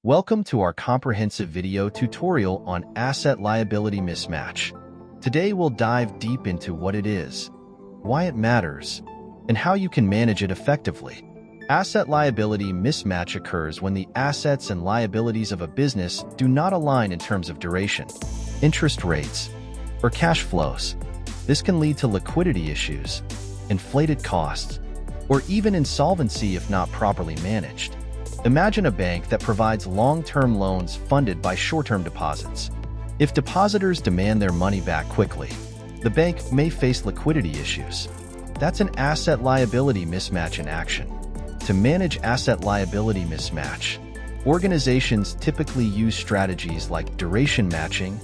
Welcome to our comprehensive video tutorial on asset liability mismatch. Today we'll dive deep into what it is, why it matters, and how you can manage it effectively. Asset liability mismatch occurs when the assets and liabilities of a business do not align in terms of duration, interest rates, or cash flows. This can lead to liquidity issues, inflated costs, or even insolvency if not properly managed. Imagine a bank that provides long-term loans funded by short-term deposits. If depositors demand their money back quickly, the bank may face liquidity issues. That's an asset liability mismatch in action. To manage asset liability mismatch, organizations typically use strategies like duration matching,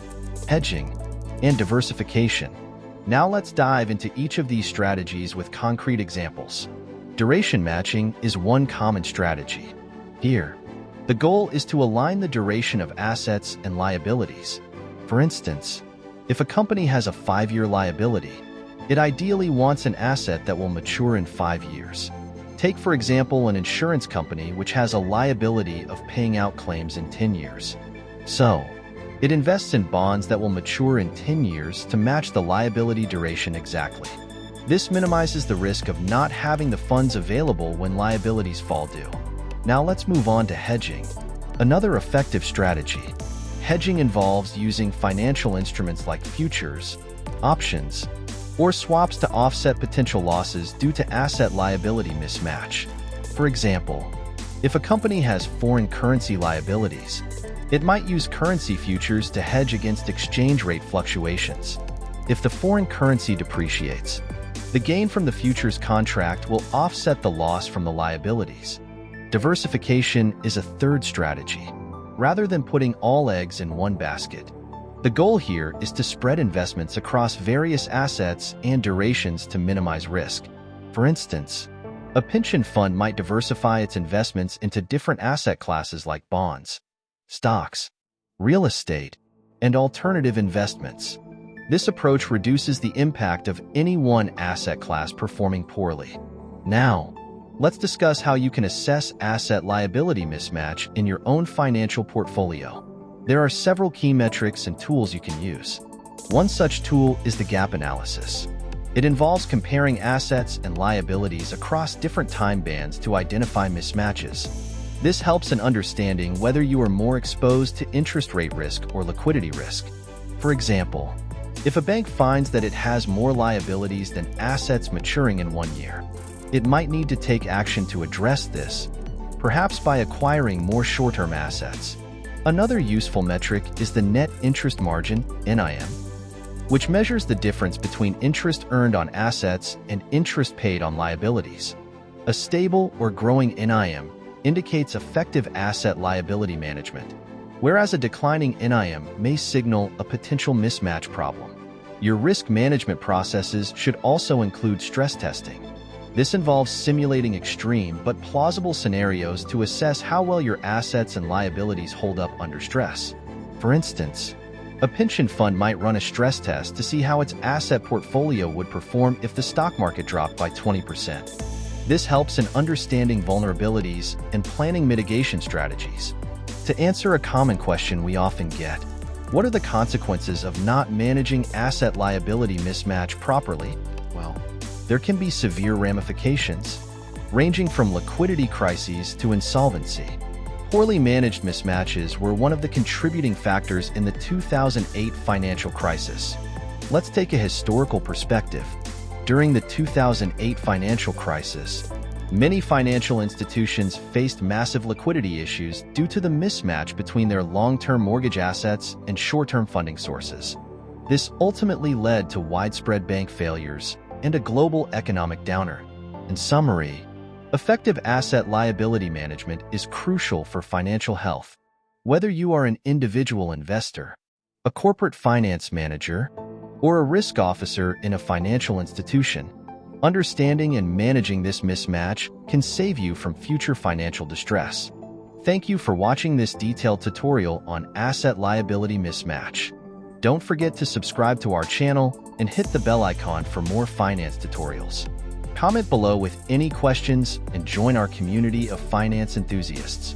hedging, and diversification. Now let's dive into each of these strategies with concrete examples. Duration matching is one common strategy. Here, the goal is to align the duration of assets and liabilities. For instance, if a company has a 5-year liability, it ideally wants an asset that will mature in 5 years. Take, for example, an insurance company which has a liability of paying out claims in 10 years. So, it invests in bonds that will mature in 10 years to match the liability duration exactly. This minimizes the risk of not having the funds available when liabilities fall due. Now let's move on to hedging, another effective strategy. Hedging involves using financial instruments like futures, options, or swaps to offset potential losses due to asset liability mismatch. For example, if a company has foreign currency liabilities, it might use currency futures to hedge against exchange rate fluctuations. If the foreign currency depreciates, the gain from the futures contract will offset the loss from the liabilities. Diversification is a third strategy. Rather than putting all eggs in one basket, the goal here is to spread investments across various assets and durations to minimize risk. For instance, a pension fund might diversify its investments into different asset classes like bonds, stocks, real estate, and alternative investments. This approach reduces the impact of any one asset class performing poorly. Now, let's discuss how you can assess asset liability mismatch in your own financial portfolio. There are several key metrics and tools you can use. One such tool is the gap analysis. It involves comparing assets and liabilities across different time bands to identify mismatches. This helps in understanding whether you are more exposed to interest rate risk or liquidity risk. For example, if a bank finds that it has more liabilities than assets maturing in 1 year, it might need to take action to address this, perhaps by acquiring more short-term assets. Another useful metric is the net interest margin, NIM, which measures the difference between interest earned on assets and interest paid on liabilities. A stable or growing NIM indicates effective asset liability management, whereas a declining NIM may signal a potential mismatch problem. Your risk management processes should also include stress testing. This involves simulating extreme but plausible scenarios to assess how well your assets and liabilities hold up under stress. For instance, a pension fund might run a stress test to see how its asset portfolio would perform if the stock market dropped by 20%. This helps in understanding vulnerabilities and planning mitigation strategies. To answer a common question we often get, what are the consequences of not managing asset liability mismatch properly? Well, there can be severe ramifications, ranging from liquidity crises to insolvency. Poorly managed mismatches were one of the contributing factors in the 2008 financial crisis. Let's take a historical perspective. During the 2008 financial crisis, many financial institutions faced massive liquidity issues due to the mismatch between their long-term mortgage assets and short-term funding sources. This ultimately led to widespread bank failures and a global economic downer. In summary, effective asset liability management is crucial for financial health. Whether you are an individual investor, a corporate finance manager, or a risk officer in a financial institution, understanding and managing this mismatch can save you from future financial distress. Thank you for watching this detailed tutorial on asset liability mismatch. Don't forget to subscribe to our channel and hit the bell icon for more finance tutorials. Comment below with any questions and join our community of finance enthusiasts.